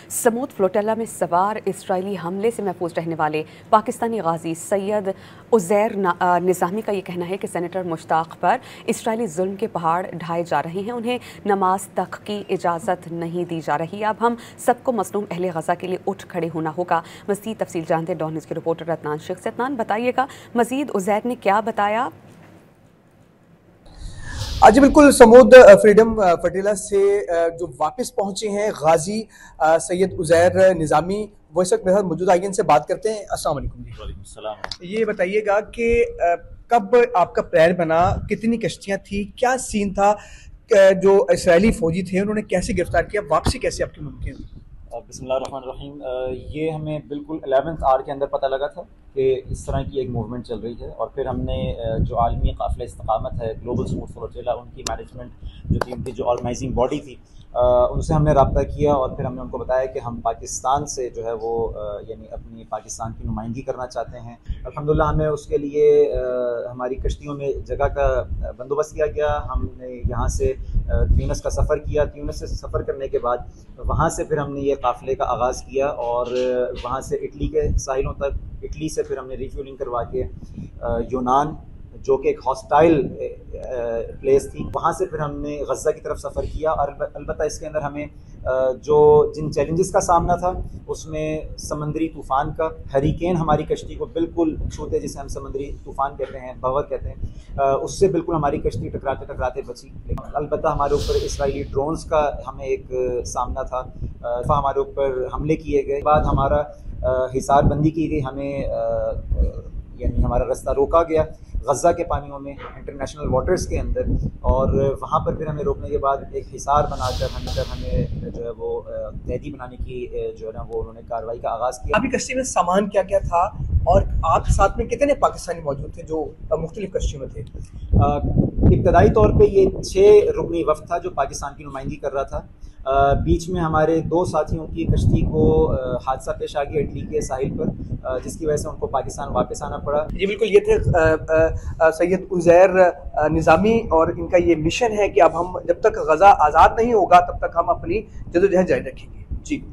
समूद flotilla में सवार Israeli हमले से महफूज रहने वाले पाकिस्तानी गाजी सैयद उज़ैर निज़ामी का ये कहना है कि सेनेटर मुश्ताक पर इसराइली जुल्म के पहाड़ ढाए जा रहे हैं, उन्हें नमाज तक की इजाज़त नहीं दी जा रही। अब हम सबको मज़लूम अहले गज़ा के लिए उठ खड़े होना होगा। मज़ीद तफसील जानते हैं डॉन न्यूज़ के रिपोर्टर अदनान शेख से। अदनान, बताइएगा मज़ीद उज़ैर ने क्या बताया? जी बिल्कुल, समूद फ्रीडम फ्लोटेला से जो वापस पहुंचे हैं गाजी सैयद उज़ैर निज़ामी, वो इस वक्त मेरे साथ मौजूद। आइए इनसे बात करते हैं। अस्सलाम वालेकुम जी। वालेकुम सलाम। ये बताइएगा कि कब आपका प्लान बना, कितनी कश्तियां थी, क्या सीन था, जो इसराइली फौजी थे उन्होंने कैसे गिरफ्तार किया, वापसी कैसे आपकी मुमकिन? बिस्मिल्लाहिर्रहमानिर्रहीम। ये हमें बिल्कुल 11th आवर के अंदर पता लगा था कि इस तरह की एक मूवमेंट चल रही है, और फिर हमने जो आलमी काफ़िला इस्तकामत है, ग्लोबल समूद फ्लोटेला, उनकी मैनेजमेंट जो टीम थी, जो ऑर्गेनाइजिंग बॉडी थी, उनसे हमने रब्ता किया और फिर हमने उनको बताया कि हम पाकिस्तान से जो है वो यानी अपनी पाकिस्तान की नुमाइंदगी करना चाहते हैं। अल्हम्दुलिल्लाह हमें उसके लिए हमारी कश्तियों में जगह का बंदोबस्त किया गया। हमने यहाँ से ट्यूनिस का सफ़र किया। ट्यूनिस से सफ़र करने के बाद वहाँ से फिर हमने ये काफ़िले का आगाज़ किया और वहाँ से इटली के साहिलों तक, इटली से फिर हमने रिफ्यूलिंग करवा के यूनान, जो कि एक हॉस्टाइल प्लेस थी, वहाँ से फिर हमने गज़ा की तरफ सफ़र किया। और अलबत्ता इसके अंदर हमें जिन चैलेंजेस का सामना था, उसमें समंदरी तूफ़ान का, हरिकेन हमारी कश्ती को बिल्कुल छूते, जिसे हम समंदरी तूफ़ान कहते हैं, भंवर कहते हैं, उससे बिल्कुल हमारी कश्ती टकराते टकराते बची। लेकिन अलबत्ता हमारे ऊपर इसराइली ड्रोन्स का हमें एक सामना था। हमारे ऊपर हमले किए गए, बाद हमारा हिसारबंदी की गई, हमें यानी हमारा रास्ता रोका गया गज़ा के पानियों में, इंटरनेशनल वाटर्स के अंदर, और वहाँ पर फिर हमें रोकने के बाद एक हिसार बनाकर हमें जो है वो कैदी बनाने की जो है ना वो उन्होंने कार्रवाई का आगाज़ किया। आपकी कश्ती में सामान क्या क्या था और आपके साथ में कितने पाकिस्तानी मौजूद थे जो मुख्तलिफ कश्तियों में थे? इब्तदाई तौर पे ये 6 रुकनी वफ़द था जो पाकिस्तान की नुमाइंदगी कर रहा था। बीच में हमारे 2 साथियों की कश्ती को हादसा पेश आ गया इटली के साहिल पर, जिसकी वजह से उनको पाकिस्तान वापस आना पड़ा। जी बिल्कुल, ये थे सैयद उज़ैर निज़ामी, और इनका ये मिशन है कि अब हम जब तक गज़ा आज़ाद नहीं होगा तब तक हम अपनी जद्दोजहद जारी रखेंगे। जी।